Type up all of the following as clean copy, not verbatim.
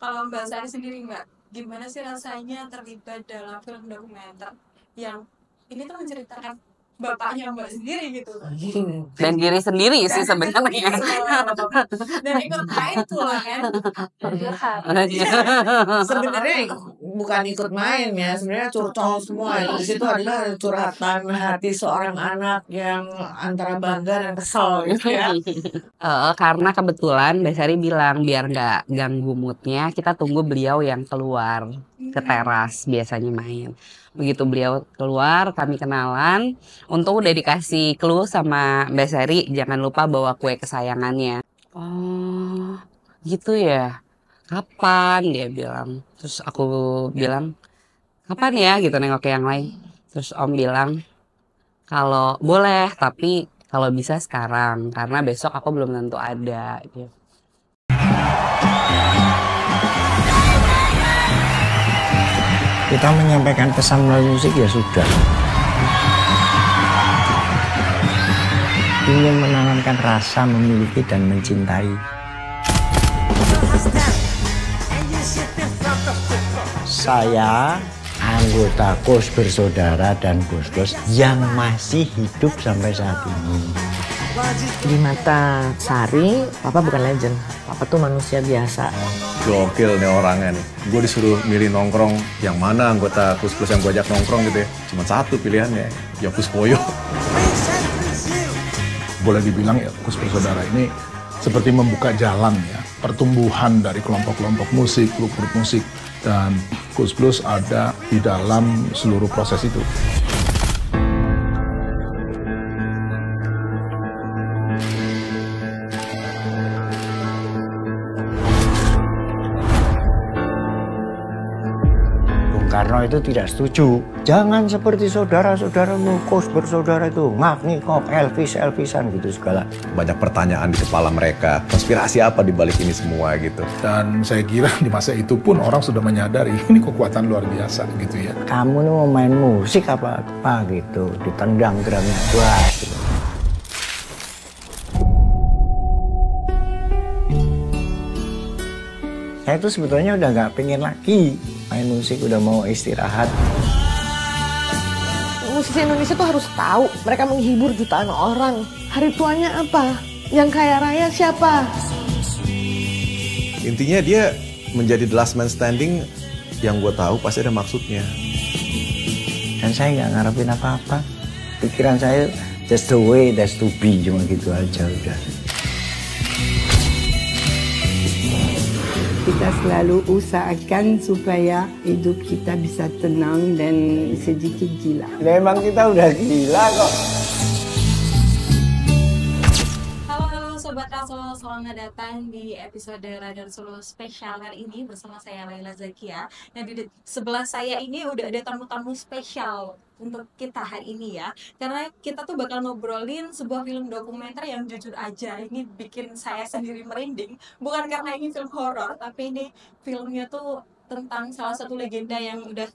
Kalau Mbak Sari sendiri Mbak, gimana sih rasanya terlibat dalam film dokumenter yang ini tuh menceritakan bapaknya Mbak sendiri gitu? Dan diri sendiri sih sebenarnya. Dan ikut main pula kan? Sebenarnya bukan ikut main ya, sebenarnya curcol semua. Di situ adalah curhatan hati seorang anak yang antara bangga dan kesel gitu ya. Karena kebetulan Mbak Sari bilang biar nggak ganggu moodnya, kita tunggu beliau yang keluar ke teras biasanya main. Begitu beliau keluar, kami kenalan. Untung udah dikasih clue sama Mbak Sari, jangan lupa bawa kue kesayangannya. Oh, gitu ya. Kapan? Dia bilang. Terus aku bilang, kapan ya? Gitu nengok ke yang lain. Terus Om bilang, kalau boleh, tapi kalau bisa sekarang, karena besok aku belum tentu ada. Gitu. Kita menyampaikan pesan melalui musik ya sudah. Ingin menanamkan rasa memiliki dan mencintai. Saya anggota Kos Bersaudara dan Bos-Bos yang masih hidup sampai saat ini. Di mata Sari, Papa bukan legend. Papa tuh manusia biasa. Gokil nih orangnya nih. Gue disuruh milih nongkrong yang mana anggota Kus Plus yang gue ajak nongkrong gitu ya. Cuma satu pilihannya, ya Kuswoyo. Boleh dibilang ya Kus Bersaudara ini seperti membuka jalan ya. Pertumbuhan dari kelompok-kelompok musik, grup-grup musik. Dan Kus Plus ada di dalam seluruh proses itu. Karno itu tidak setuju. Jangan seperti saudara-saudaramu, Kos Bersaudara itu. Ngak-ngikok, Elvisan gitu segala. Banyak pertanyaan di kepala mereka. Konspirasi apa di balik ini semua gitu. Dan saya kira di masa itu pun orang sudah menyadari ini kekuatan luar biasa gitu ya. Kamu nih mau main musik apa gitu. Ditendang drumnya. Wah gitu. Saya tuh sebetulnya udah nggak pengen lagi main musik, udah mau istirahat. Musisi Indonesia tuh harus tahu, mereka menghibur jutaan orang. Hari tuanya apa? Yang kaya raya siapa? Intinya dia menjadi the last man standing yang gue tahu pasti ada maksudnya. Dan saya nggak ngarepin apa-apa. Pikiran saya just the way that's to be, cuma gitu aja udah. Kita selalu usahakan supaya hidup kita bisa tenang dan sedikit gila. Memang kita udah gila kok. Halo Sobat Rasul, selamat datang di episode Radio Solo spesial hari ini bersama saya Laila Zakia. Nah di sebelah saya ini udah ada tamu-tamu spesial untuk kita hari ini ya. Karena kita tuh bakal ngobrolin sebuah film dokumenter yang jujur aja ini bikin saya sendiri merinding. Bukan karena ini film horor, tapi ini filmnya tuh tentang salah satu legenda yang udah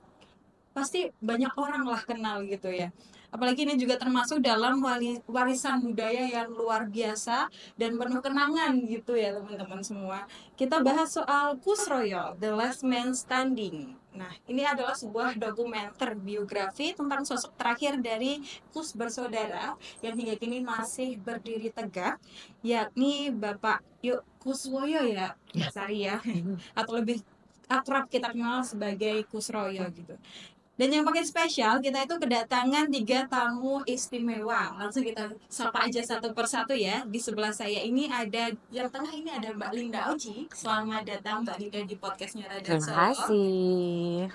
pasti banyak orang lah kenal gitu ya. Apalagi ini juga termasuk dalam warisan budaya yang luar biasa dan penuh kenangan gitu ya teman-teman semua. Kita bahas soal Kusroyo, The Last Man Standing. Nah, ini adalah sebuah dokumenter biografi tentang sosok terakhir dari Kus Bersaudara yang hingga kini masih berdiri tegak, yakni Bapak Kuswoyo ya, Mbak Sari ya, atau lebih akrab kita kenal sebagai Kusroyo gitu. Dan yang paling spesial, kita itu kedatangan 3 tamu istimewa. Langsung kita sapa aja satu persatu ya. Di sebelah saya ini ada, yang tengah ini ada Mbak Linda Oji. Selamat datang Mbak Linda di podcastnya Radio Solo. Terima kasih.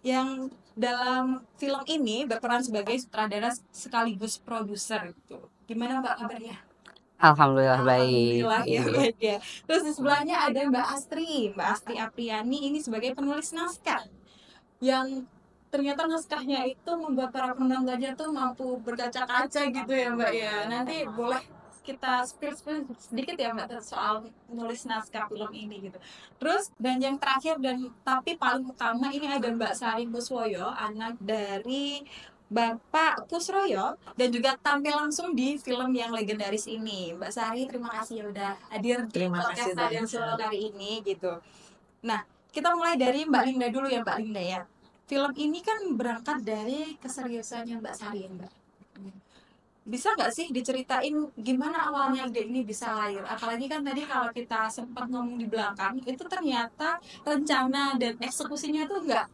Yang dalam film ini berperan sebagai sutradara sekaligus produser gitu. Gimana Mbak kabarnya? Alhamdulillah baik. Alhamdulillah ya baik ya. Terus di sebelahnya ada Mbak Astri Apriani ini sebagai penulis naskah. Yang ternyata naskahnya itu membuat para penontonnya tuh mampu berkaca-kaca gitu ya Mbak ya. Nanti boleh kita spill sedikit ya Mbak soal nulis naskah film ini gitu. Terus dan yang terakhir dan tapi paling utama ini ada Mbak Sari Kuswoyo, anak dari Bapak Kusroyo dan juga tampil langsung di film yang legendaris ini. Mbak Sari terima kasih ya udah hadir di podcast Radio Solo kali ini gitu. Nah, kita mulai dari Mbak Linda dulu ya, Mbak Linda ya. Film ini kan berangkat dari keseriusannya Mbak Sari ya, Mbak. Bisa nggak sih diceritain gimana awalnya ide ini bisa lahir? Apalagi kan tadi kalau kita sempat ngomong di belakang, itu ternyata rencana dan eksekusinya tuh nggak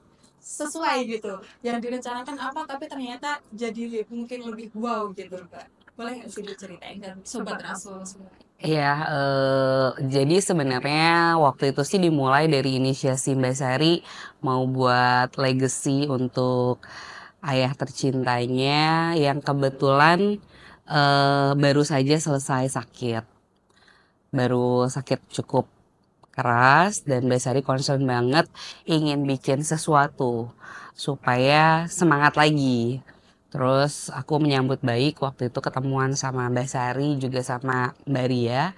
sesuai gitu. Yang direncanakan apa, tapi ternyata jadi mungkin lebih wow gitu, Mbak. Boleh nggak sih diceritain dan Sobat Rasul semua? Iya, jadi sebenarnya waktu itu sih dimulai dari inisiasi Mbak Sari mau buat legacy untuk ayah tercintanya yang kebetulan baru saja selesai sakit. Baru sakit cukup keras dan Mbak Sari concern banget ingin bikin sesuatu supaya semangat lagi. Terus aku menyambut baik waktu itu ketemuan sama Mbak Sari juga sama Mbak Ria,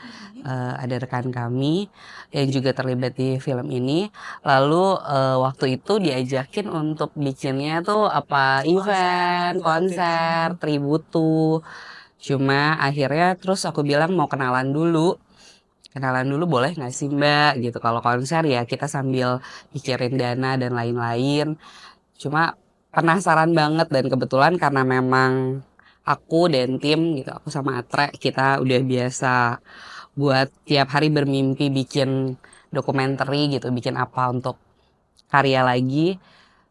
ada rekan kami yang juga terlibat di film ini. Lalu waktu itu diajakin untuk bikinnya tuh apa event, konser, tributu. Cuma akhirnya terus aku bilang mau kenalan dulu. Kenalan dulu boleh nggak sih Mbak gitu. Kalau konser ya kita sambil pikirin dana dan lain-lain. Cuma penasaran banget dan kebetulan karena memang aku dan tim gitu, aku sama Atre kita udah biasa buat tiap hari bermimpi bikin dokumenter gitu, bikin apa untuk karya lagi.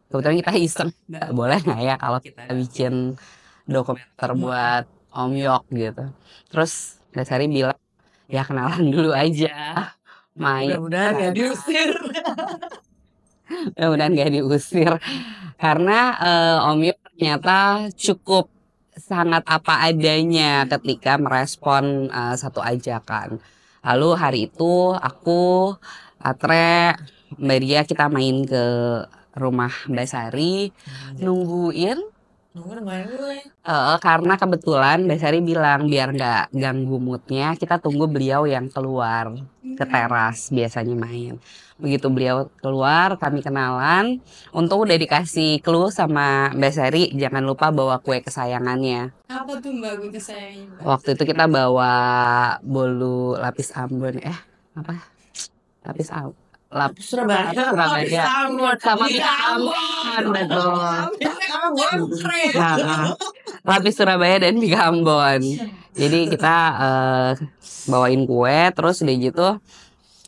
Kebetulan kita iseng, boleh nggak ya kalau kita bikin dokumenter buat Om Yok gitu. Terus Dasari bilang ya kenalan dulu aja, main. Mudah-mudahan ya diusir. Mudah-mudahan gak diusir karena Om Yop ternyata cukup sangat apa adanya ketika merespon satu ajakan. Lalu hari itu aku, Atre, Mbak Dia kita main ke rumah Mbak Sari nungguin. Main gue. Karena kebetulan Mbak Sari bilang biar nggak ganggu moodnya kita tunggu beliau yang keluar ke teras biasanya main. Begitu beliau keluar kami kenalan. Untung udah dikasih clue sama Mbak Sari jangan lupa bawa kue kesayangannya. Apa tuh Mbak gue kesayangan Mbak? Waktu itu kita bawa bolu lapis Ambon apa? Lapis Surabaya. Surabaya. Sama Ambon betul. Nah, lapis Surabaya dan Mika Ambon. Jadi kita bawain kue terus udah gitu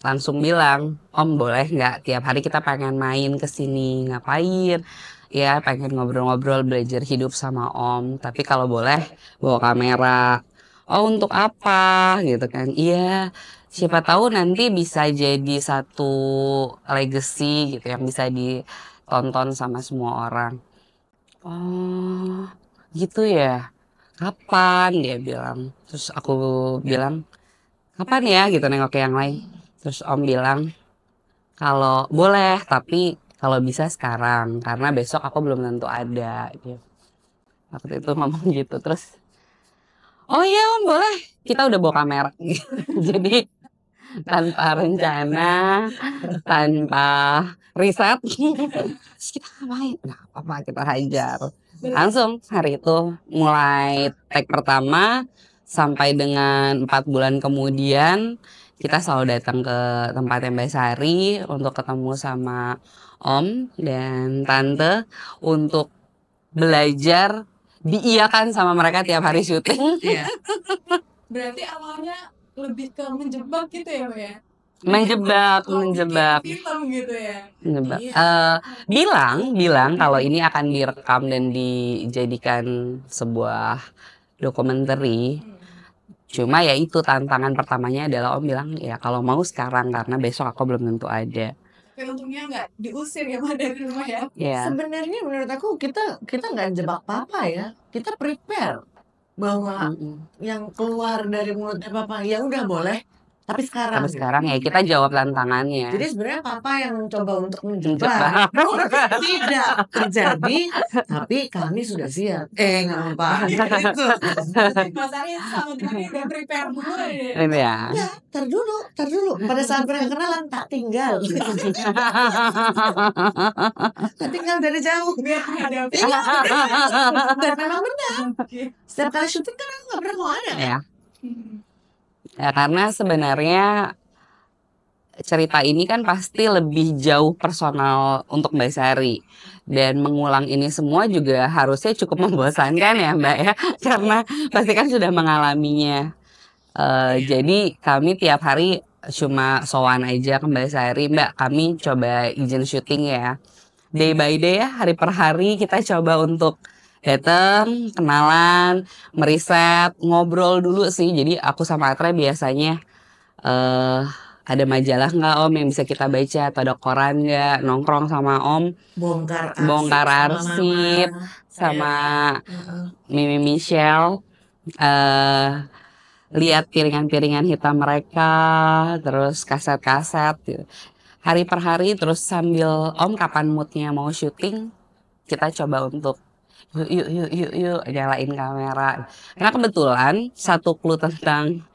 langsung bilang, Om boleh nggak tiap hari kita pengen main ke sini ngapain? Ya pengen ngobrol-ngobrol belajar hidup sama Om. Tapi kalau boleh bawa kamera. Oh untuk apa gitu kan? Iya. Siapa tahu nanti bisa jadi satu legacy gitu yang bisa ditonton sama semua orang. Oh, gitu ya. Kapan dia bilang. Terus aku bilang, kapan ya gitu nengok ke yang lain. Terus Om bilang, kalau boleh tapi kalau bisa sekarang karena besok aku belum tentu ada. Gitu. Waktu itu ngomong gitu terus. Oh iya Om boleh. Kita udah bawa kamera. Jadi tanpa rencana, tanpa riset, terus kita ngapain? Nah, apa kita hajar. Langsung hari itu mulai tag pertama sampai dengan 4 bulan kemudian kita selalu datang ke tempatnya Mbak Sari untuk ketemu sama Om dan Tante untuk belajar diiyakan sama mereka tiap hari syuting. Iya. Berarti awalnya lebih ke menjebak gitu ya Mbak ya? menjebak Film gitu ya? menjebak. Iya. Bilang kalau ini akan direkam dan dijadikan sebuah dokumenter. Cuma ya itu tantangan pertamanya adalah Om bilang ya kalau mau sekarang karena besok aku belum tentu ada. Tapi untungnya nggak diusir ya Mbak dari rumah ya? Ya. Sebenarnya menurut aku kita nggak jebak papa ya. Kita prepare bahwa yang keluar dari mulutnya papa ya udah boleh. Tapi sekarang. Tapi sekarang ya kita jawab tantangannya. Jadi sebenarnya papa yang mencoba untuk menjebak. Tidak terjadi, tapi kami sudah siap. Nggak apa. Gitu. Mas Ari sama temennya udah prepare dulu ya? Ini ya. Ya, tar dulu. Pada saat mereka kenalan tak tinggal. Tak tinggal dari jauh. Biar menghadapi. Dan memang benar. Setiap kali syuting kan aku nggak pernah mau ada. Ya. Ya karena sebenarnya cerita ini kan pasti lebih jauh personal untuk Mbak Sari. Dan mengulang ini semua juga harusnya cukup membosankan ya Mbak ya. Karena pasti kan sudah mengalaminya. Jadi kami tiap hari cuma sowan aja ke Mbak Sari, Mbak kami coba izin syuting ya. Day by day ya, hari per hari kita coba untuk datang, kenalan, meriset, ngobrol dulu sih. Jadi aku sama Atre biasanya eh ada majalah nggak Om yang bisa kita baca atau ada koran nggak, nongkrong sama Om, bongkar arsip sama Mimi Michelle, eh lihat piringan-piringan hitam mereka, terus kaset-kaset gitu. Hari per hari terus sambil Om kapan moodnya mau syuting, kita coba untuk yuk nyalain kamera. Karena kebetulan satu clue tentang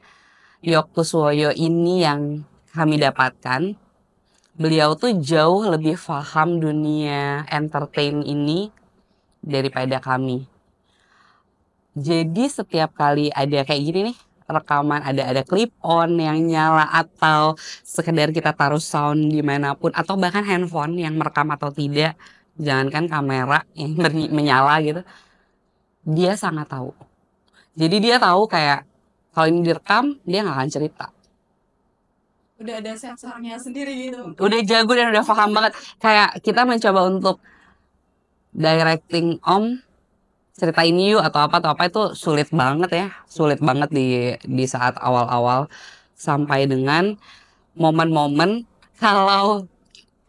Yok Kuswoyo ini yang kami dapatkan, beliau tuh jauh lebih paham dunia entertain ini daripada kami. Jadi setiap kali ada kayak gini nih, rekaman ada clip on yang nyala atau sekedar kita taruh sound dimanapun atau bahkan handphone yang merekam atau tidak, jangankan kamera yang menyala gitu, dia sangat tahu. Jadi dia tahu kayak kalau ini direkam dia nggak akan cerita. Udah ada sensornya sendiri gitu. Udah jago dan udah paham banget. Kayak kita mencoba untuk directing Om cerita ini yuk atau apa itu sulit banget ya, sulit banget di saat awal-awal sampai dengan momen-momen kalau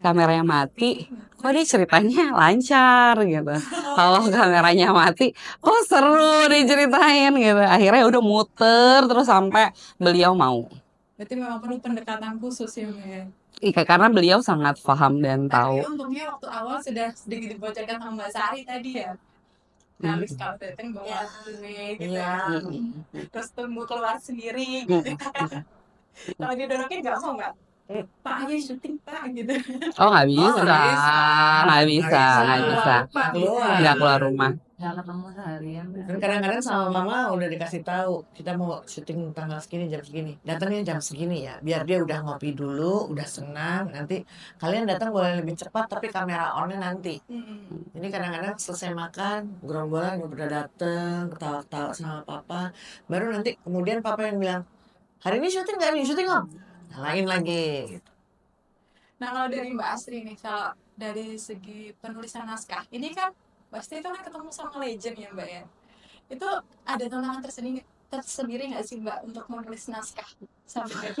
kameranya mati, kok dia ceritanya lancar gitu. Kalau kameranya mati, kok seru diceritain gitu. Akhirnya udah muter terus sampai beliau mau. Berarti memang perlu pendekatan khusus ya Mbak ya. Karena beliau sangat paham dan tahu. Tapi untungnya waktu awal sudah sedikit dibocorkan sama Mbak Sari tadi ya. Habis kalau datang bawa kue gitu. Terus tunggu keluar sendiri gitu. Kalau didorokin nggak mau nggak? Pak ayo syuting Pak gitu. Oh nggak bisa, nggak bisa, nggak keluar rumah. Nggak ketemu seharian. Dan kadang-kadang sama mama udah dikasih tahu kita mau syuting tanggal segini jam segini, datangnya jam segini ya, biar dia udah ngopi dulu, udah senang. Nanti kalian datang boleh lebih cepat tapi kamera onnya nanti. Jadi kadang-kadang selesai makan, gerombolan udah dateng, ketawa-ketawa sama papa, baru nanti kemudian papa yang bilang hari ini syuting nggak nih, syuting Om, nyalain lagi. Nah kalau dari Mbak Astri nih, kalau dari segi penulisan naskah, ini kan pasti itu kan ketemu sama legend ya Mbak ya. Itu ada tantangan tersendiri nggak sih Mbak untuk menulis naskah sampai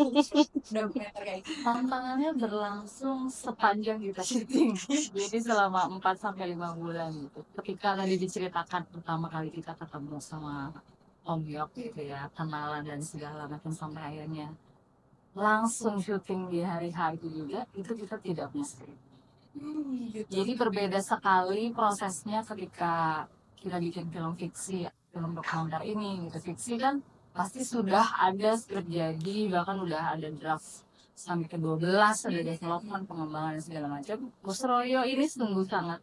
dokumenter kayak gitu? Tantangannya berlangsung sepanjang kita syuting. Jadi selama 4-5 bulan gitu. Ketika tadi diceritakan pertama kali kita ketemu sama Om Yok gitu ya, kenalan dan segala macam sampai akhirnya langsung syuting di hari H itu juga, itu kita tidak punya skrip. Gitu. Jadi berbeda sekali prosesnya ketika kita bikin film fiksi, film dokumenter ini gitu. Fiksi kan pasti sudah ada skrip jadi, bahkan udah ada draft sampai ke 12, ada development, pengembangan dan segala macam. Kuswoyo ini sungguh sangat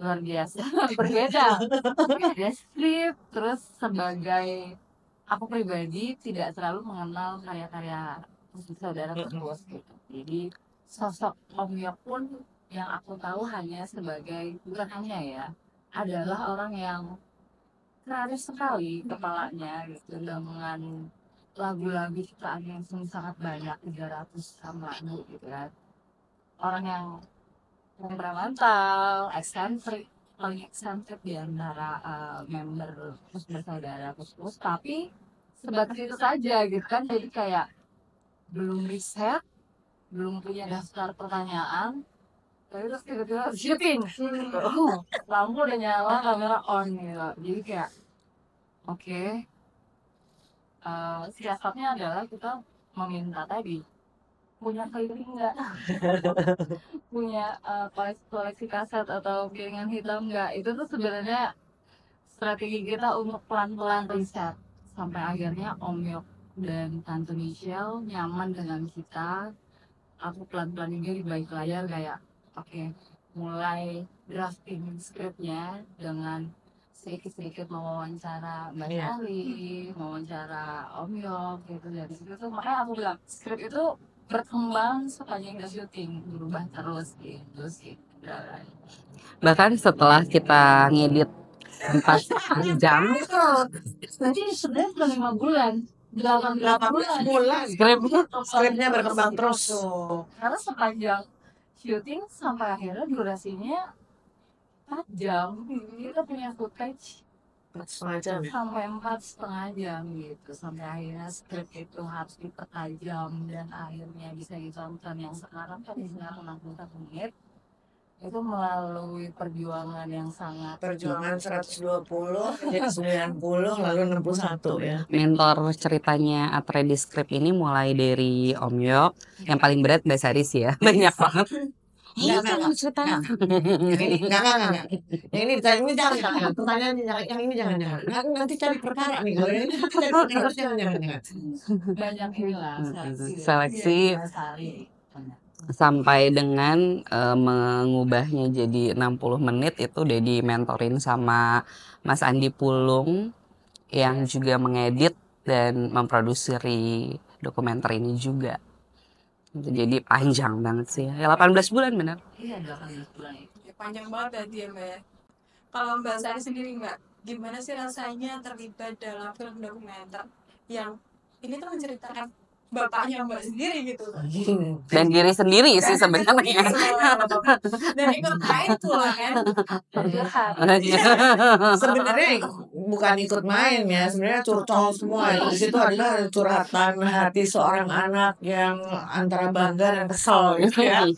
luar biasa, berbeda skrip. Terus sebagai aku pribadi tidak terlalu mengenal karya-karya saudara terus gitu. Jadi sosok Om Yok pun yang aku tahu hanya sebagai, bukan hanya ya, adalah orang yang kreatif sekali kepalanya gitu, dengan lagu-lagu ciptaan yang sangat banyak, 300-an lagu gitu kan. Orang yang temperamental, eksentrik, paling eksentrik di antara member bersaudara Kus, tapi sebatas itu saja gitu kan. Jadi kayak belum riset, belum punya daftar pertanyaan, tapi terus tiba-tiba syuting, lampu udah nyala, kamera on gitu. Jadi kayak oke, siasatnya adalah kita meminta tadi punya clipping nggak, punya koleksi kaset atau piringan hitam nggak. Itu tuh sebenarnya strategi kita untuk pelan-pelan riset sampai akhirnya Om Yok dan Tante Michelle nyaman dengan kita. Aku pelan-pelan juga di balik layar kayak oke, mulai drafting skripnya dengan sedikit-sedikit mewawancara Mbak Sari, mewawancara Om Yok gitu. Dari situ tuh makanya aku bilang skrip itu berkembang sepanjang kita syuting, berubah terus gitu sih. Bahkan setelah kita ngedit 4 jam Nanti sebenarnya udah 5 bulan, 18 bulan. Skripnya berkembang terus. Karena sepanjang syuting sampai akhirnya durasinya 4 jam. Kita punya footage 4,5 jam ya. sampai 4,5 jam gitu. Sampai akhirnya skrip itu harus dipertajam dan akhirnya bisa ditonton yang sekarang kan isinya 61 menit. Itu melalui perjuangan yang sangat Perjuangan 120 jadi 90 lalu 61 ya. mentor ceritanya Atre di skrip ini mulai dari Om Yok, yang paling berat Mbak Sari sih ya, banyak banget. Enggak. Ceritanya. Yang ini enggak. Yang ini jangan. Pertanyaannya yang ini jangan. Nanti cari perkara nih. Kalau ini cari perkara jangan. banyak inilah Seleksi. Sampai dengan mengubahnya jadi 60 menit itu udah dimentorin sama Mas Andi Pulung yang juga mengedit dan memproduksi dokumenter ini juga. Jadi panjang banget sih ya, 18 bulan benar. Iya 18 bulan itu. Ya, panjang banget berarti ya Mbak ya. Kalau Mbak Sari sendiri Mbak, gimana sih rasanya terlibat dalam film dokumenter yang ini tuh menceritakan bapaknya Mbak sendiri gitu. Dan diri sendiri sih sebenarnya. Dan ikut main pula kan. Sebenarnya bukan ikut main ya, sebenarnya curcol semua. Di situ adalah curhatan hati seorang anak yang antara bangga dan kesel gitu ya.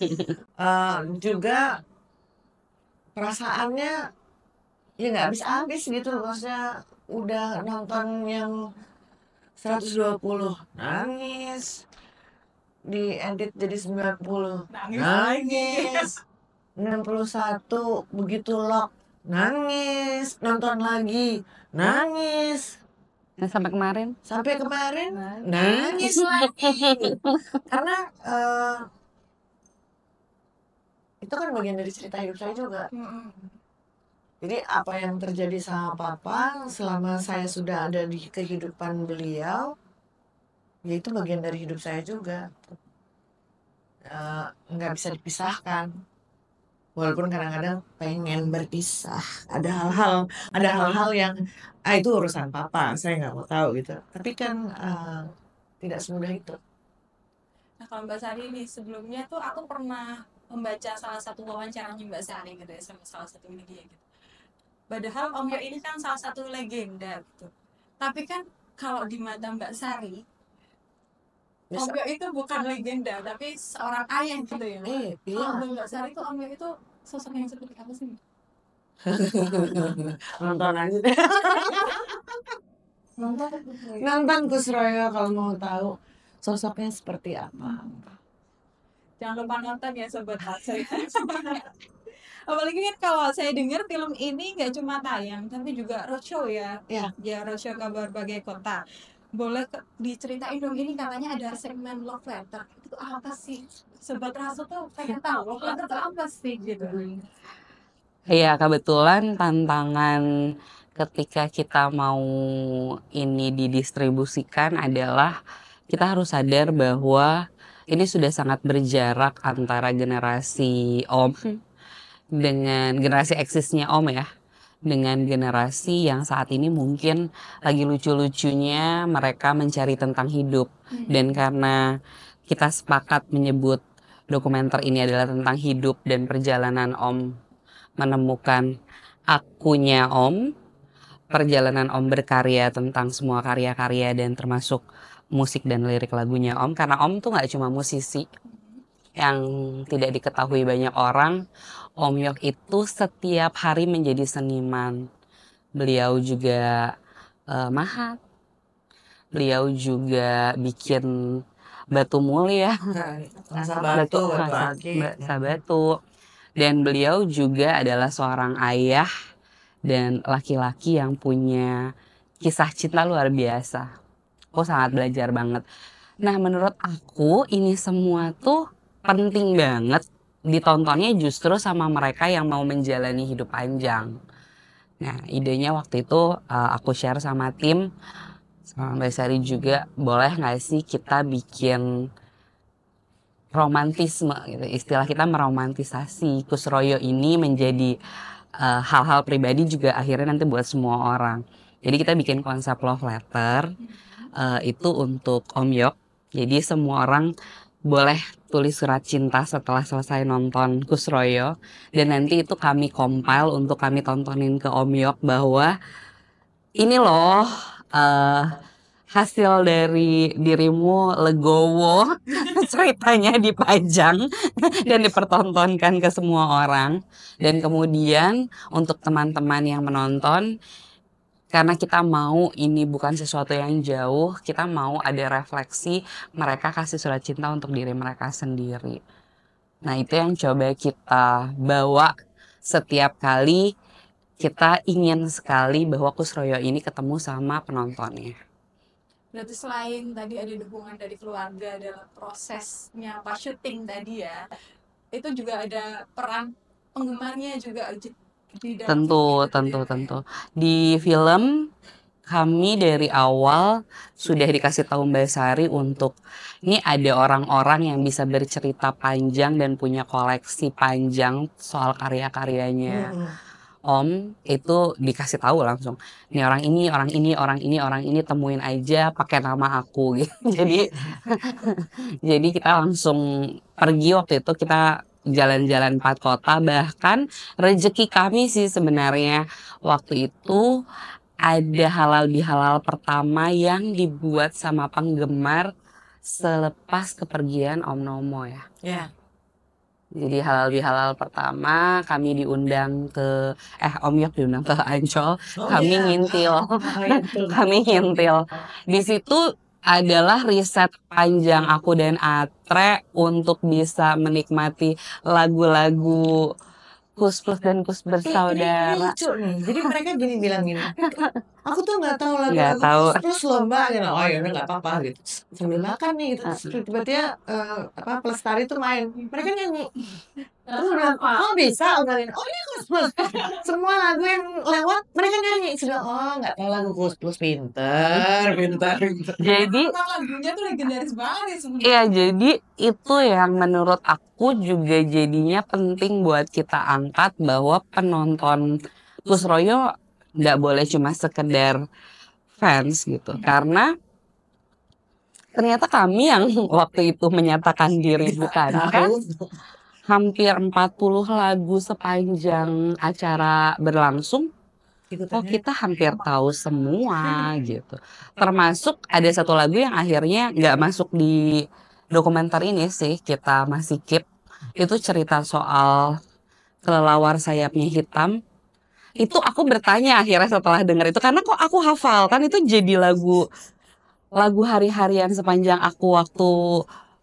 Juga perasaannya ya nggak habis-habis gitu, maksudnya udah nonton yang 120 nangis, diedit jadi 90 nangis, 61 begitu lock nangis, nonton lagi nangis, Sampai kemarin nangis lagi. Karena itu kan bagian dari cerita hidup saya juga. Jadi apa yang terjadi sama papa selama saya sudah ada di kehidupan beliau, ya itu bagian dari hidup saya juga. Nggak bisa dipisahkan. Walaupun kadang-kadang pengen berpisah. Ada hal-hal yang itu urusan papa, saya nggak mau tahu gitu. Tapi kan tidak semudah itu. Nah kalau Mbak Sari nih sebelumnya tuh aku pernah membaca salah satu wawancaranya Mbak Sari gitu ya sama salah satu media gitu. Padahal Om Yok ini kan salah satu legenda gitu. Tapi kan kalau di mata Mbak Sari, Om Yok itu bukan legenda, tapi seorang ayah gitu ya. Kalau Mbak Sari itu Om Yok itu sosok yang seperti apa sih? Nonton aja deh. Nonton Kusroyo kalau mau tahu sosoknya seperti apa. Jangan lupa nonton ya Sobat Hasil. Apalagi kan kalau saya dengar film ini nggak cuma tayang, tapi juga roadshow ya. Ya roadshow ke berbagai kota. Boleh diceritain dong, ini katanya ada segmen love letter. Itu apa sih? Sobat Rasul tuh pengen tahu love letter itu apa sih gitu. Iya, kebetulan tantangan ketika kita mau ini didistribusikan adalah kita harus sadar bahwa ini sudah sangat berjarak antara generasi Om dengan generasi eksisnya Om ya, dengan generasi yang saat ini mungkin lagi lucu-lucunya mereka mencari tentang hidup. Dan karena kita sepakat menyebut dokumenter ini adalah tentang hidup dan perjalanan Om menemukan akunya Om, perjalanan Om berkarya tentang semua karya-karya dan termasuk musik dan lirik lagunya Om, karena Om tuh gak cuma musisi yang tidak diketahui banyak orang. Om Yok itu setiap hari menjadi seniman. Beliau juga mahat, beliau juga bikin batu mulia, batu, dan beliau juga adalah seorang ayah dan laki-laki yang punya kisah cinta luar biasa. Aku sangat belajar banget. Nah menurut aku ini semua tuh penting banget ditontonnya justru sama mereka yang mau menjalani hidup panjang. Nah idenya waktu itu aku share sama tim, sama Mbak Sari juga, boleh gak sih kita bikin romantisme gitu. Istilah kita meromantisasi Kusroyo ini menjadi hal-hal pribadi juga akhirnya nanti buat semua orang. Jadi kita bikin konsep love letter itu untuk Om Yok. Jadi semua orang boleh tulis surat cinta setelah selesai nonton Kusroyo, dan nanti itu kami compile untuk kami tontonin ke Om Yok bahwa ini loh hasil dari dirimu legowo. Ceritanya dipajang dan dipertontonkan ke semua orang. Dan kemudian untuk teman-teman yang menonton, karena kita mau ini bukan sesuatu yang jauh, kita mau ada refleksi, mereka kasih surat cinta untuk diri mereka sendiri. Nah itu yang coba kita bawa setiap kali kita ingin sekali bahwa Kusroyo ini ketemu sama penontonnya. Berarti selain tadi ada dukungan dari keluarga dalam prosesnya pas syuting tadi ya, itu juga ada peran penggemarnya juga di dalam Tentu, film itu ya, Kak, ya? tentu. Di film kami dari awal sudah dikasih tahu Mbak Sari untuk ini ada orang-orang yang bisa bercerita panjang dan punya koleksi panjang soal karya-karyanya. Om itu dikasih tahu langsung, nih orang ini, orang ini, orang ini, orang ini, temuin aja pakai nama aku gitu. Jadi kita langsung pergi waktu itu, kita jalan-jalan 4 kota, bahkan rezeki kami sih sebenarnya waktu itu ada halal bihalal pertama yang dibuat sama penggemar selepas kepergian Om Nomo ya. Ya. Jadi halal bihalal pertama kami diundang ke Om Yok diundang ke Ancol, kami ngintil. Kami ngintil. Di situ adalah riset panjang aku dan Atre untuk bisa menikmati lagu-lagu Kus Plus dan Kus Ini Bersaudara. lucu nih. Jadi mereka bilang gini, aku tuh nggak tahu Nggak lagu-lagu tahu. Plus lomba gitu. Oh ya udah nggak apa-apa gitu. Sambil makan nih gitu. Terus tiba-tiba Pelestari tuh main. Mereka nyanyi. Terus bilang, oh bisa, oh ini Kus Plus. Semua lagu yang lewat mereka nyanyi. Sudah, oh nggak tahu lagu Kus Plus, pinter. Jadi Emang lagunya tuh legendaris banget ya sebenarnya. iya, jadi itu yang menurut aku juga jadinya penting buat kita angkat bahwa penonton Kusroyo nggak boleh cuma sekedar fans gitu. Karena ternyata kami yang waktu itu menyatakan diri bukan fans, hampir 40 lagu sepanjang acara berlangsung, oh kita hampir tahu semua gitu. Termasuk ada satu lagu yang akhirnya nggak masuk di dokumenter ini sih, kita masih keep. Itu cerita soal kelelawar sayapnya hitam. Itu aku bertanya akhirnya setelah dengar itu, karena kok aku hafal, kan itu jadi lagu hari-harian sepanjang aku waktu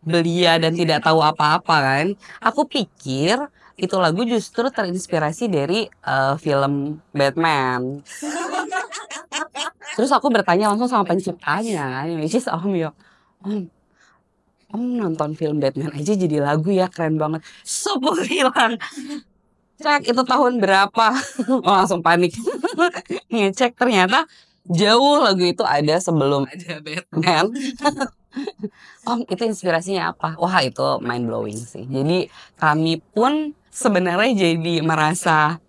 belia dan tidak tahu apa-apa kan. Aku pikir itu lagu justru terinspirasi dari film Batman. Terus aku bertanya langsung sama penciptanya, which is Om Yok. Om nonton film Batman aja jadi lagu ya, keren banget. Sopo bilang, cek itu tahun berapa? Oh, langsung panik. Ngecek ternyata jauh lagu itu ada sebelum ada Batman. Om itu inspirasinya apa? Wah itu mind blowing sih. Jadi kami pun sebenarnya jadi merasa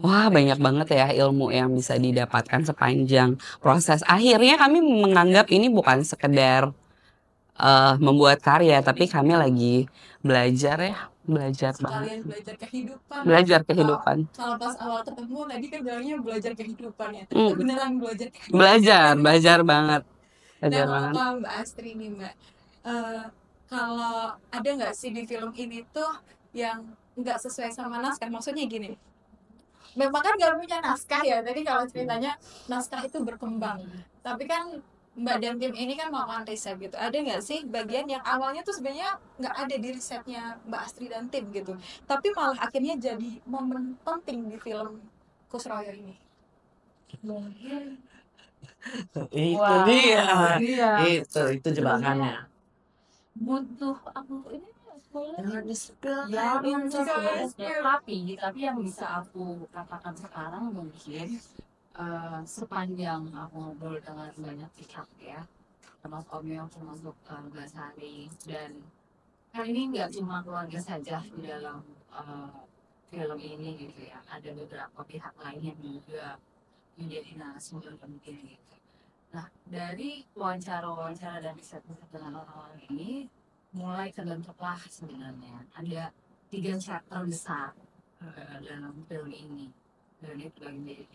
wah banyak banget ya ilmu yang bisa didapatkan sepanjang proses. Akhirnya kami menganggap ini bukan sekedar membuat karya, tapi kami lagi belajar ya, belajar banget. Sekalian belajar kehidupan. Belajar kehidupan. Kalau pas awal ketemu tadi kan bilangnya belajar kehidupan ya. Tapi beneran belajar kehidupan. Belajar banget. Nah, kalau Mbak Astri nih Mbak, kalau ada nggak sih di film ini tuh yang nggak sesuai sama naskah? Maksudnya gini, memang kan nggak punya naskah ya. Tadi kalau ceritanya naskah itu berkembang, tapi kan Mbak dan tim ini kan melakukan riset gitu. Ada nggak sih bagian yang awalnya tuh sebenarnya nggak ada di risetnya Mbak Astri dan tim gitu, tapi malah akhirnya jadi momen penting di film Kusroyo ini? Mungkin Itu dia. Itu jebakannya. butuh aku ini spoiler. Jangan di-spill. Jangan spoiler. Tapi yang bisa aku katakan sekarang mungkin sepanjang aku ngobrol dengan banyak pihak ya, termasuk Om Yung, termasuk Mbak Sari, dan kan ini nggak cuma keluarga saja di dalam film ini gitu ya, ada beberapa pihak lain yang juga menjadi narasumber penting gitu. Nah, dari wawancara-wawancara dan riset-riset dengan orang-orang ini mulai terbentuklah sebenarnya ada 3 chapter besar dalam film ini. Dan itu terbagi menjadi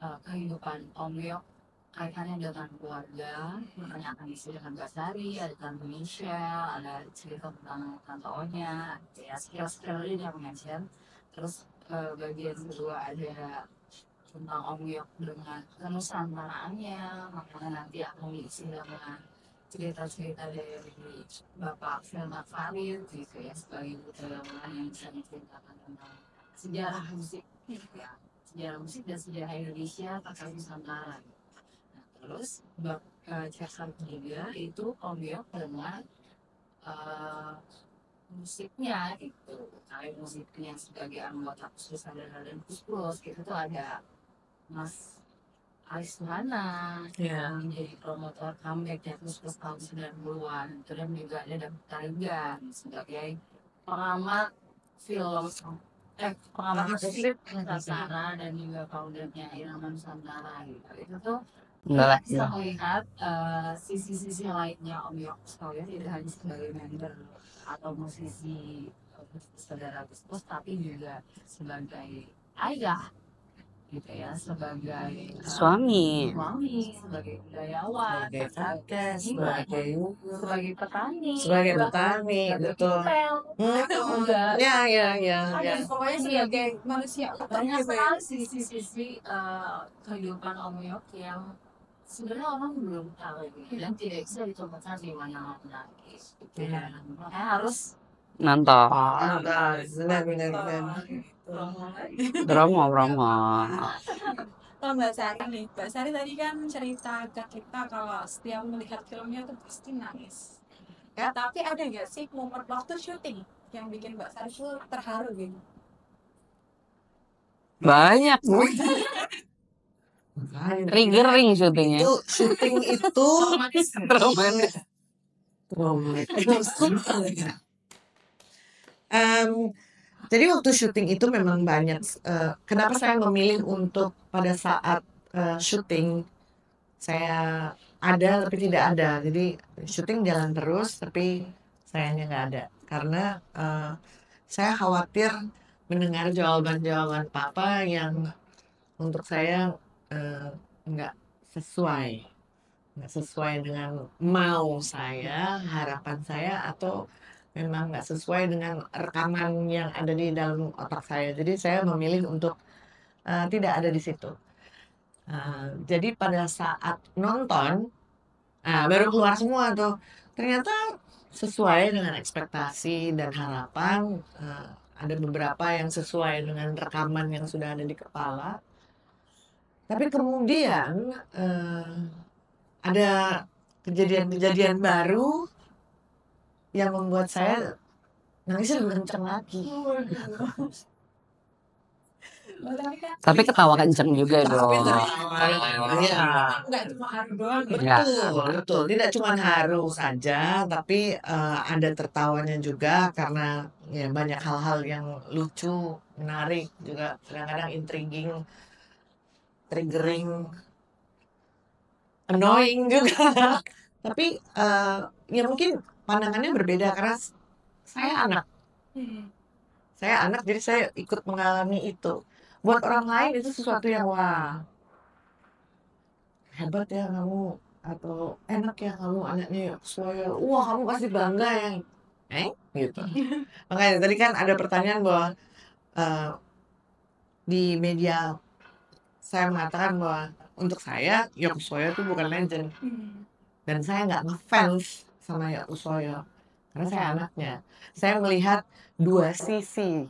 3, kehidupan Om Yok kaitannya dengan keluarga, makanya akan diisi dengan Mbak Sari, ada Tante Michelle, ada cerita tentang Tante Onya, ya skill-skill ini yang mention. Terus bagian kedua ada tentang Om Yok dengan kenusantaraannya, makanya nanti akan diisi dengan cerita-cerita dari Bapak Firman Farid gitu ya, sebagai budayawan yang bisa menceritakan tentang sejarah musik, ya, sejarah musik dan sejarah Indonesia terkait Nusantara. Terus chapter ketiga itu Om Yok dengan musiknya gitu, kayak musiknya sebagai anggota khusus dan khusus gitu tuh ada Mas Aris Tuhana yang menjadi promotor comeback khusus tahun 90-an. Dan juga ada David Tarigan sebagai pengamat film pengamat musik Nusantara dan juga foundernya Irama Nusantara gitu. Itu tuh Enggak bisa lah. melihat sisi-sisi lainnya Om Yok Soyo tidak hanya sebagai member atau musisi saudara Gusmus, tapi juga sebagai ayah gitu ya, sebagai Suami. sebagai budayawan, Sebagai kakek, sebagai petani, sebagai petani, betul. Enggak. Ya. Pokoknya sebagai manusia utuh Banyak gitu ya. sekali sisi-sisi kehidupan Om Yok yang sebenarnya orang belum tahu gitu, dan tidak bisa ditemukan di mana-mana gitu. Makanya harus Nonton. Benar. Bromo. Kalau Mbak Sari nih, Mbak Sari tadi kan cerita ke kita kalau setiap melihat filmnya tuh pasti nangis. Ya, tapi ada nggak sih momen waktu syuting yang bikin Mbak Sari tuh terharu gitu? Banyak. Triggering syutingnya. Itu syuting itu Romantis. Jadi waktu syuting itu memang banyak. Kenapa saya memilih untuk pada saat syuting saya ada tapi tidak ada. Jadi syuting jalan terus tapi sayanya nggak ada. Karena saya khawatir mendengar jawaban-jawaban papa yang untuk saya nggak sesuai dengan mau saya, harapan saya, atau memang nggak sesuai dengan rekaman yang ada di dalam otak saya. Jadi saya memilih untuk tidak ada di situ. Jadi pada saat nonton, baru keluar semua tuh. Ternyata sesuai dengan ekspektasi dan harapan. Ada beberapa yang sesuai dengan rekaman yang sudah ada di kepala. Tapi kemudian ada kejadian-kejadian baru yang membuat saya nangisnya lebih kencang lagi. Tapi ketawa kenceng juga dong. Iya. Nggak cuma haru doang. Betul. Tidak cuma haru saja, tapi ada tertawanya juga karena ya banyak hal-hal yang lucu, menarik, juga kadang-kadang intriguing, triggering, annoying juga. Tapi ya mungkin pandangannya berbeda karena saya anak. Jadi saya ikut mengalami itu. Buat orang lain itu sesuatu yang wah, hebat ya kamu, atau enak ya kamu anaknya Soyo. Wah, kamu pasti bangga yang gitu. Makanya tadi kan ada pertanyaan bahwa di media saya mengatakan bahwa untuk saya Yok Soyo itu bukan legend. Dan saya nggak ngefans sama Yok Soyo karena saya anaknya. Saya melihat dua sisi.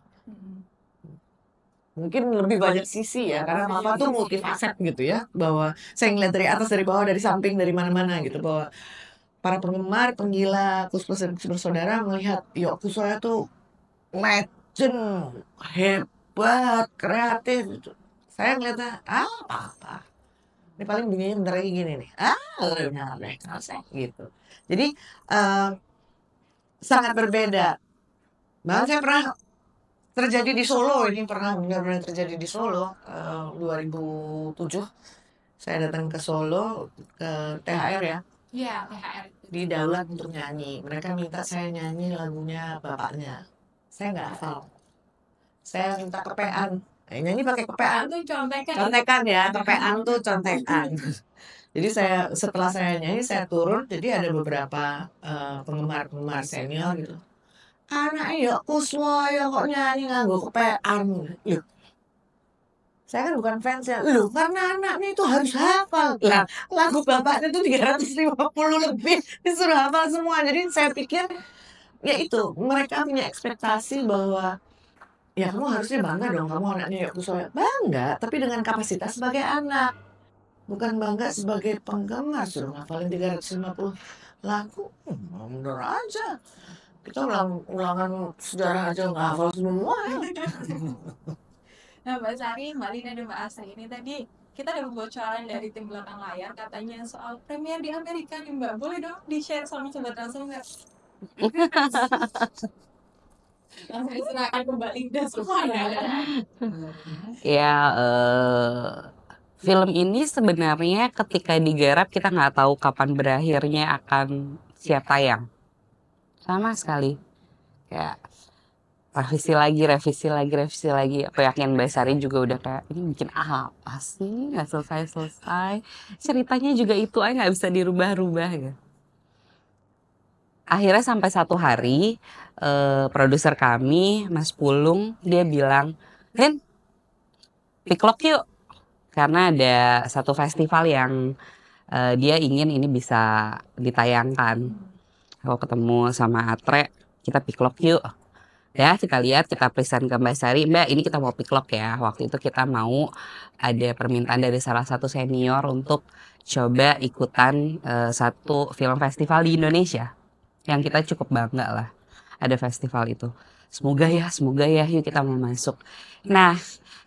Mungkin lebih banyak sisi ya, karena papa tuh multifacet gitu ya, bahwa saya ngeliat dari atas, dari bawah, dari samping, dari mana-mana gitu, bahwa para penggemar, penggila Kus Plus dan Kus Bersaudara melihat Yok Soyo tuh legend, hebat, kreatif gitu. Saya ngeliatnya, apa-apa. Ini paling bunyinya bentar lagi gini nih. Benar deh, gitu. Jadi sangat berbeda. Bahkan saya pernah terjadi di Solo, ini pernah benar-benar terjadi di Solo 2007. Saya datang ke Solo ke THR ya, Iya, THR. di Daulat untuk nyanyi. Mereka minta saya nyanyi lagunya bapaknya. Saya nggak hafal. Saya minta kepean. Nyanyi pakai kepean. Itu contekan. Contekan ya, kepean tuh contekan. Jadi setelah saya nyanyi saya turun, jadi ada beberapa penggemar senior gitu. Anak ya kuswa ya kok nyanyi nganggo kepean. Loh, saya kan bukan fans ya. Loh, karena anaknya itu harus hafal. Lah, lagu bapaknya itu 350 lebih disuruh hafal semua. Jadi saya pikir ya itu mereka punya ekspektasi bahwa ya kamu harusnya bangga dong kamu anaknya ya kuswa. Bangga, tapi dengan kapasitas sebagai anak. Bukan bangga sebagai penggemar suruh ngafalin 350 lagu. Bener aja. Kita ulangan sejarah aja nggak hafal semua. Nah, Mbak Sari, Mbak Lina, dan Mbak Asri ini tadi kita ada bocoran dari tim belakang layar katanya soal premier di Amerika nih Mbak. Boleh dong di-share sama Sobat Transel nggak? Langsung diserahkan ke Mbak Linda semuanya. Ya, film ini sebenarnya ketika digarap kita nggak tahu kapan berakhirnya akan siap tayang. Sama sekali. Kayak revisi lagi. Aku yakin Mbak Sari juga udah kayak, ini bikin apa sih? Nggak selesai-selesai. Ceritanya juga itu aja nggak bisa dirubah-rubah gitu. Akhirnya sampai satu hari, produser kami, Mas Pulung, dia bilang, Rin, piklok yuk. Karena ada satu festival yang dia ingin ini bisa ditayangkan. Aku ketemu sama Atre, kita piklok yuk. Ya, kita lihat, kita present ke Mbak Sari, Mbak ini kita mau piklok ya. Waktu itu kita mau ada permintaan dari salah satu senior untuk coba ikutan satu film festival di Indonesia. Yang kita cukup bangga lah, ada festival itu. Semoga ya, yuk kita mau masuk. Nah,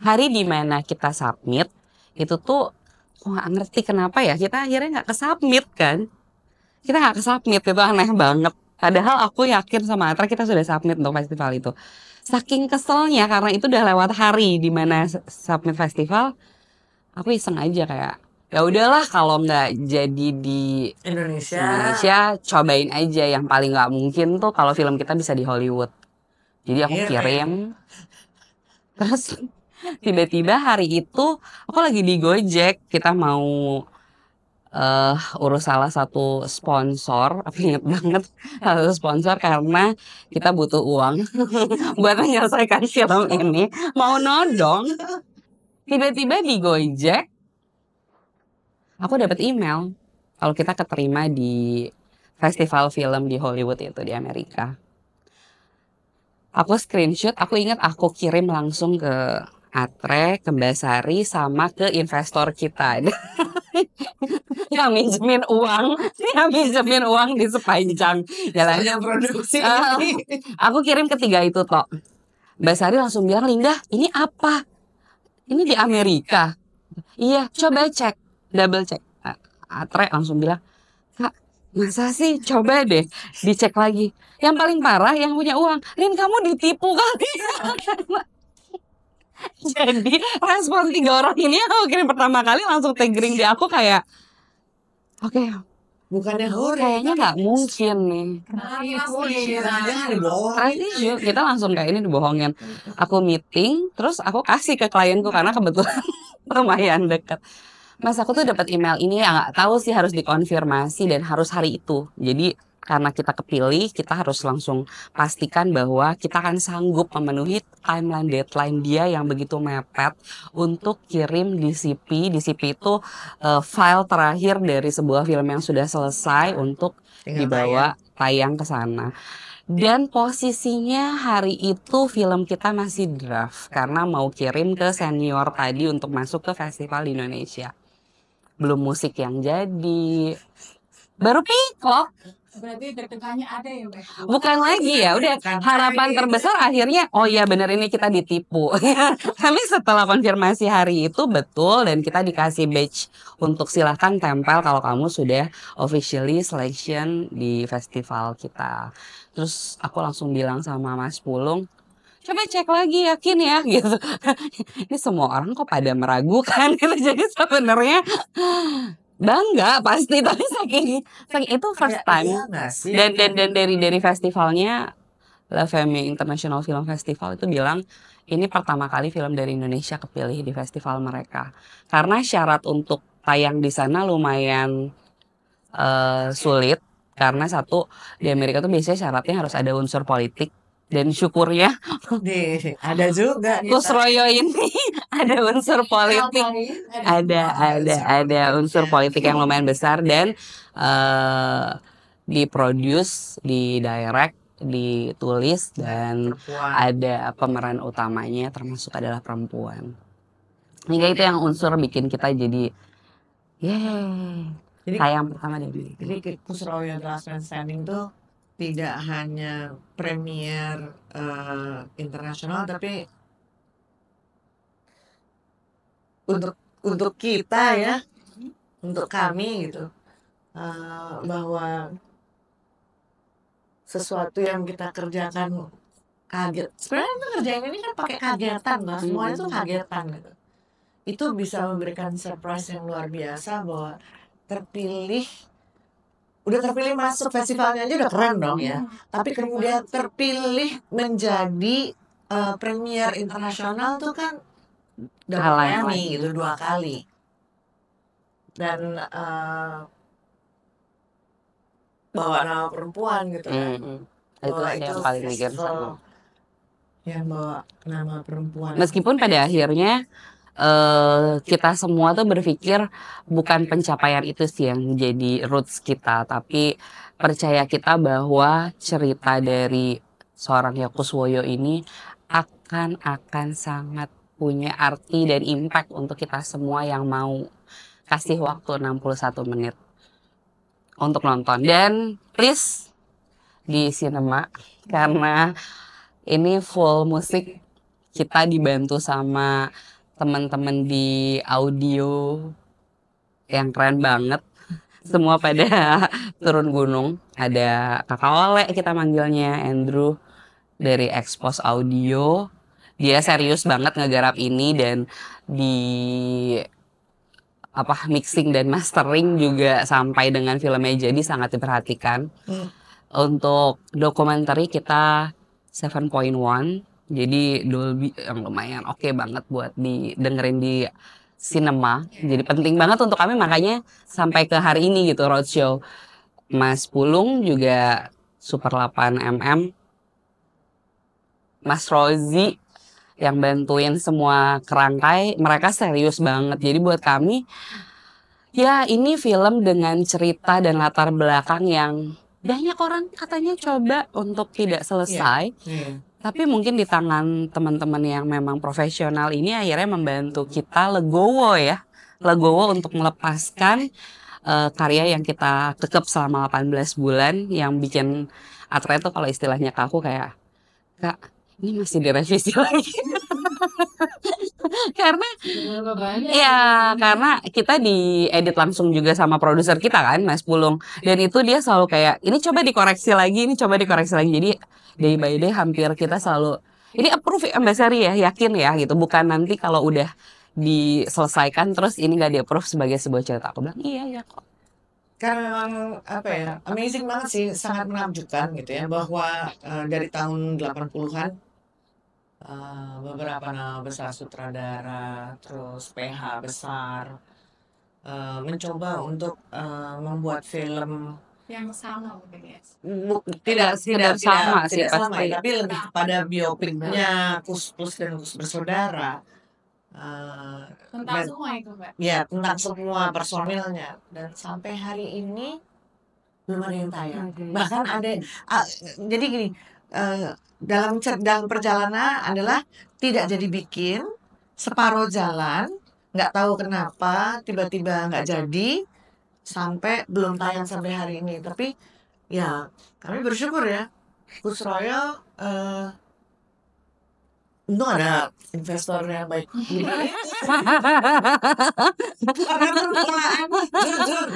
hari dimana kita submit, itu tuh nggak ngerti kenapa ya, kita akhirnya nggak ke-submit kan. Kita nggak ke-submit, itu aneh banget. Padahal aku yakin sama Atra kita sudah submit untuk festival itu. Saking keselnya karena itu udah lewat hari di mana submit festival, aku iseng aja kayak ya udahlah kalau nggak jadi di Indonesia cobain aja, yang paling nggak mungkin tuh kalau film kita bisa di Hollywood. Jadi aku kirim, terus tiba-tiba hari itu aku lagi di Gojek, kita mau urus salah satu sponsor, aku inget banget salah satu sponsor karena kita butuh uang buat menyelesaikan film ini, mau nodong. Tiba-tiba di Gojek aku dapat email kalau kita keterima di festival film di Hollywood itu di Amerika. Aku screenshot, aku ingat aku kirim langsung ke Atre, ke Mbak Sari, sama ke investor kita. yang minjemin uang di sepanjang jalannya produksi. Aku kirim ketiga itu tok. Mbak Sari langsung bilang, Linda, ini apa? Ini di Amerika. Iya, coba cek, double cek. Atre langsung bilang, Kak, masa sih? Coba deh, dicek lagi. Yang paling parah yang punya uang, Lin kamu ditipu kali. Jadi respon 3 orang ini aku kirim pertama kali langsung tagging di aku kayak, oke, bukannya kayaknya nggak mungkin nih. Kita langsung kayak ini dibohongin. Aku meeting, terus aku kasih ke klienku karena kebetulan lumayan dekat. Mas aku tuh dapat email ini ya nggak tahu sih harus dikonfirmasi dan harus hari itu. Jadi karena kita kepilih, kita harus langsung pastikan bahwa kita akan sanggup memenuhi timeline deadline dia yang begitu mepet untuk kirim DCP. DCP itu file terakhir dari sebuah film yang sudah selesai untuk dibawa tayang ke sana. Dan posisinya hari itu film kita masih draft karena mau kirim ke senior tadi untuk masuk ke festival di Indonesia. Belum musik yang jadi, baru piklok. Berarti deg-degannya ada ya Mbak? Bukan lagi ya, udah harapan terbesar akhirnya, oh ya bener ini kita ditipu. Tapi setelah konfirmasi hari itu betul dan kita dikasih badge untuk silahkan tempel kalau kamu sudah officially selection di festival kita. Terus aku langsung bilang sama Mas Pulung, coba cek lagi yakin ya gitu. Ini semua orang kok pada meragukan gitu. Jadi sebenarnya bangga pasti, tapi saking itu first time. Iya nggak sih? Dan dari festivalnya La Femme International Film Festival itu bilang ini pertama kali film dari Indonesia kepilih di festival mereka. Karena syarat untuk tayang di sana lumayan sulit, karena satu di Amerika tuh biasanya syaratnya harus ada unsur politik, dan syukurnya Ada juga nih. Kusroyo ini ada unsur politik, ada unsur politik yang lumayan besar, dan diproduce, di direct, ditulis, dan Perempuan. ada pemeran utamanya termasuk adalah perempuan. Hingga itu yang unsur bikin kita jadi yeay, Jadi tayang pertama di Amerika. Jadi Kusroyo The Last Man Standing tuh tidak hanya premier internasional, tapi untuk kita ya, untuk kami gitu, bahwa sesuatu yang kita kerjakan kaget. Sebenarnya kita kerjain ini kan pakai kagetan lah, semuanya tuh kagetan gitu. Itu bisa memberikan surprise yang luar biasa bahwa udah terpilih masuk festivalnya aja udah keren dong ya. Tapi kemudian terpilih menjadi premier internasional tuh kan dapat Emmy gitu 2 kali. Dan bawa nama perempuan gitu kan. Itu yang paling mikir sama. Yang bawa nama perempuan. Meskipun pada akhirnya kita semua tuh berpikir bukan pencapaian itu sih yang jadi roots kita, tapi percaya kita bahwa cerita dari seorang Kuswoyo ini akan sangat punya arti dan impact untuk kita semua yang mau kasih waktu 61 menit untuk nonton. Dan please di sinema, karena ini full musik, kita dibantu sama teman-teman di audio yang keren banget. Semua pada turun gunung. Ada Kakak Ole kita manggilnya, Andrew dari Expos Audio. Dia serius banget ngegarap ini, dan di mixing dan mastering juga sampai dengan filmnya jadi sangat diperhatikan. Untuk dokumenter kita 7.1, jadi Dolby yang lumayan oke banget buat didengerin di sinema. Jadi penting banget untuk kami, makanya sampai ke hari ini gitu roadshow. Mas Pulung juga Super 8mm, Mas Rozi yang bantuin semua kerangkai, mereka serius banget. Jadi buat kami ya ini film dengan cerita dan latar belakang yang banyak orang katanya coba untuk tidak selesai. Tapi mungkin di tangan teman-teman yang memang profesional ini akhirnya membantu kita legowo untuk melepaskan karya yang kita kekep selama 18 bulan, yang bikin Atre tuh kalau istilahnya ke aku kayak, Kak, ini masih direvisi lagi. Karena kita diedit langsung juga sama produser kita kan, Mas Pulung, dan itu dia selalu kayak ini coba dikoreksi lagi. Jadi day by day hampir kita selalu ini approve Mbak Sari ya, yakin ya gitu, bukan nanti kalau udah diselesaikan terus ini gak di approve sebagai sebuah cerita. Aku bilang iya kok. Karena memang amazing banget sih, sangat menakjubkan gitu ya, bahwa dari tahun 80-an beberapa nama besar sutradara, terus PH besar mencoba untuk membuat film yang sama mungkin ya. Tidak sama, tapi lebih kepada biopiknya Kus Plus dan Kus Bersaudara. Tentang semua itu, Mbak. Ya, tentang semua personilnya, dan sampai hari ini belum ada yang tayang. Bahkan ada jadi gini, dalam perjalanan adalah tidak jadi bikin, separuh jalan, nggak tahu kenapa tiba-tiba nggak jadi, sampai belum tayang sampai hari ini. Tapi ya kami bersyukur ya, Kusroyo Untung ada investor yang baik. Karena permulaan, jujur.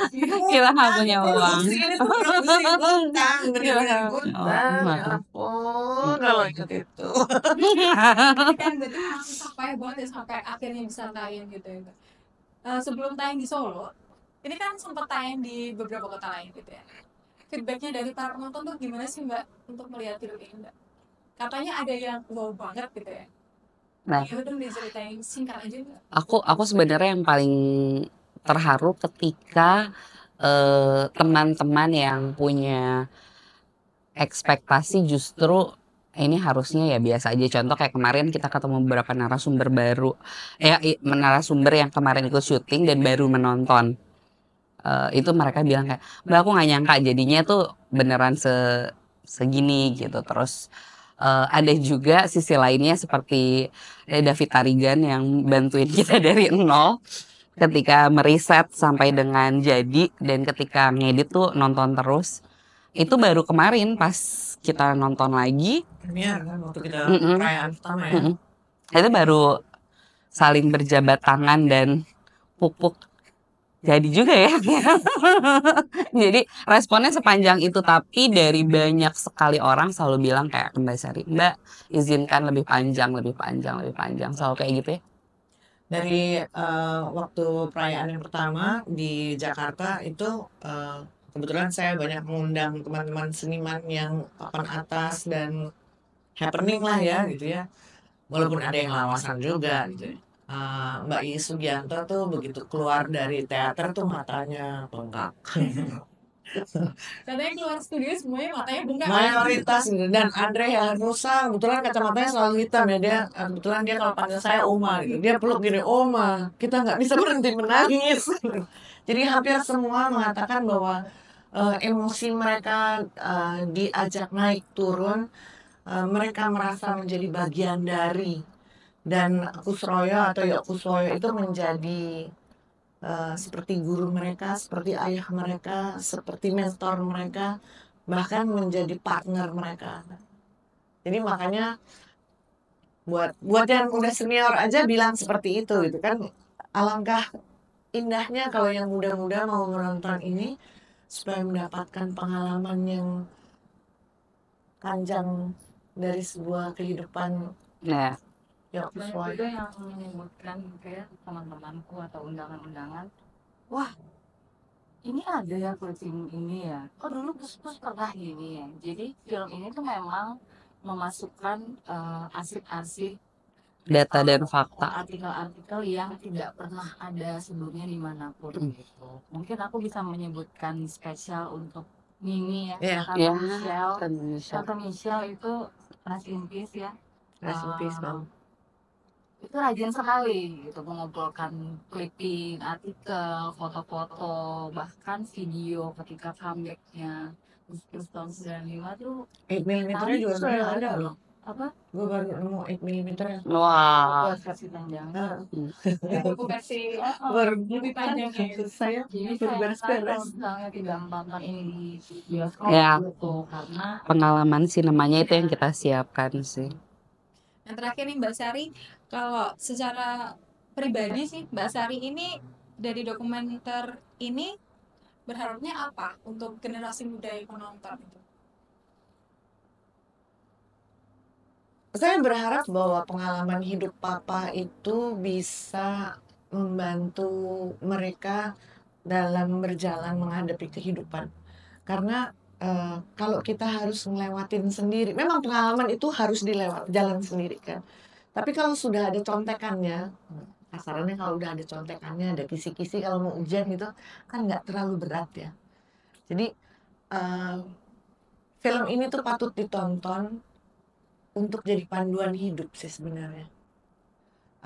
Kita nggak punya uang. Ini tuh bener-bener utang, bener-bener Oh, utang. Ya ampun, kalau ikut itu. Tapi kan berarti memang susah payah banget ya sampai akhirnya bisa tayang gitu ya Mbak. Sebelum tayang di Solo, ini kan sempat tayang di beberapa kota lain gitu ya. Feedbacknya dari para penonton tuh gimana sih Mbak untuk melihat film ini Mbak? Katanya ada yang wow banget gitu ya. Nah, Ya udah diceritain singkat aja Mbak. aku sebenarnya yang paling terharu ketika teman-teman yang punya ekspektasi justru ini harusnya ya biasa aja. Contoh kayak kemarin kita ketemu beberapa narasumber baru, narasumber yang kemarin ikut syuting dan baru menonton. Itu mereka bilang kayak, Mbak aku nggak nyangka jadinya tuh beneran segini gitu. Terus ada juga sisi lainnya seperti David Tarigan yang bantuin kita dari nol ketika meriset sampai dengan jadi, dan ketika ngedit tuh nonton terus. Itu baru kemarin pas kita nonton lagi, Premier kan waktu kita Mm-mm. perayaan pertama ya. itu baru saling berjabat tangan dan pupuk jadi juga ya. Jadi responnya sepanjang itu, tapi dari banyak sekali orang selalu bilang kayak ke Mbak Sari, Mbak izinkan lebih panjang, lebih panjang, lebih panjang, selalu kayak gitu ya. Dari waktu perayaan yang pertama di Jakarta itu kebetulan saya banyak mengundang teman-teman seniman yang papan atas dan happening lah ya gitu ya. Walaupun ada yang lawasan juga gitu ya. Mbak Iis Sugianto tuh begitu keluar dari teater tuh matanya bengkak. Katanya keluar studio semuanya matanya bengkak. Mayoritas gitu. Dan Andre Hanusa kebetulan kacamatanya selalu hitam ya, dia kebetulan dia kalau panggil saya Oma gitu, dia peluk gini, Oma kita nggak bisa berhenti menangis. Jadi hampir semua mengatakan bahwa emosi mereka diajak naik turun, mereka merasa menjadi bagian dari, dan Kusroyo atau Yok Kuswoyo itu menjadi seperti guru mereka, seperti ayah mereka, seperti mentor mereka, bahkan menjadi partner mereka. Jadi makanya buat yang udah senior aja bilang seperti itu gitu kan. Alangkah indahnya kalau yang muda-muda mau menonton ini supaya mendapatkan pengalaman yang panjang dari sebuah kehidupan Nah, Yok Banyak Kuswoyo. juga yang menyebutkan kayak teman-temanku atau undangan-undangan, wah ini ada ya clipping ini ya, kok dulu Pus pernah gini ya. Jadi film ini tuh memang memasukkan arsip-arsip data dan fakta. artikel-artikel yang tidak pernah ada sebelumnya dimanapun gitu. Mungkin aku bisa menyebutkan spesial untuk Mimi ya, Iya. Tante Ya, Michelle. kan bisa. Tante Michelle itu rest in peace ya. Rest in peace, Bang. Itu rajin sekali gitu mengumpulkan clipping, artikel, foto-foto, bahkan video ketika comebacknya Gus tahun 95 tuh 8mm juga sebenarnya ada loh. apa? Gue baru nemu 8mm ya. Wah. Buat versi panjang. Buku versi Baru lebih panjang ya. saya Jadi baru saya kalau beres-beres. misalnya tidak menonton ini di bioskop Ya. gitu karena Pengalaman sinemanya itu yang kita siapkan sih. Yang terakhir nih Mbak Sari, kalau secara pribadi sih Mbak Sari ini dari dokumenter ini berharapnya apa untuk generasi muda yang menonton itu? Saya berharap bahwa pengalaman hidup Papa itu bisa membantu mereka dalam berjalan menghadapi kehidupan. Karena kalau kita harus ngelewatin sendiri, memang pengalaman itu harus jalan sendiri kan. Tapi kalau sudah ada contekannya, kasarnya kalau udah ada contekannya, ada kisi-kisi kalau mau ujian gitu, kan nggak terlalu berat ya. Jadi film ini tuh patut ditonton untuk jadi panduan hidup sih sebenarnya.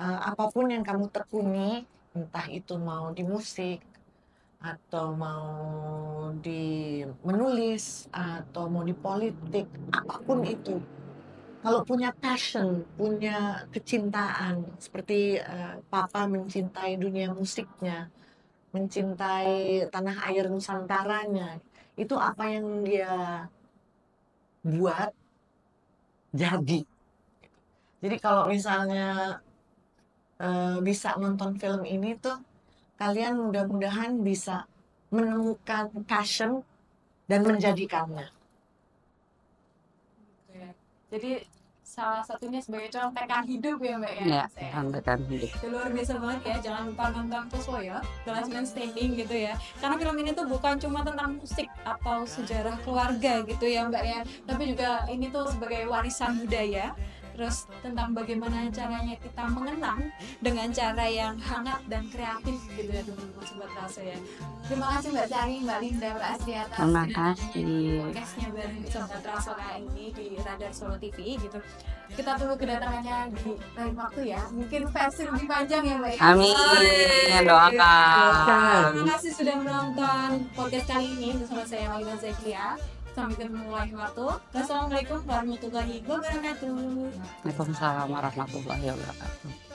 Apapun yang kamu tekuni, entah itu mau di musik, atau mau di menulis, atau mau di politik, apapun itu. Kalau punya passion, punya kecintaan, seperti Papa mencintai dunia musiknya, mencintai tanah air Nusantaranya, itu apa yang dia buat jadi. Jadi kalau misalnya bisa nonton film ini tuh, kalian mudah-mudahan bisa menemukan passion dan menjadikannya. Jadi salah satunya sebagai contekan hidup ya Mbak ya. Ya, contekan hidup. Itu luar biasa banget ya, jangan lupa nonton Kuswoyo, The Last Man Standing gitu ya. Karena film ini tuh bukan cuma tentang musik atau sejarah keluarga gitu ya Mbak ya, tapi juga ini tuh sebagai warisan budaya. Terus tentang bagaimana caranya kita mengenang dengan cara yang hangat dan kreatif gitu ya teman-teman Sobat Rasa ya. Terima kasih Mbak Cari, Mbak Linda, Mbak Asri atas Terima kasih. podcastnya bareng Sobat Rasa kali ini di Radar Solo TV gitu. Kita tunggu kedatangannya di lain waktu ya. Mungkin versi lebih panjang ya Mbak ya. Amin, doakan. Terima kasih sudah menonton podcast kali ini bersama saya Laila Zakia. Sampai ketemu lain waktu. Wassalamualaikum warahmatullahi wabarakatuh. Waalaikumsalam warahmatullahi wabarakatuh.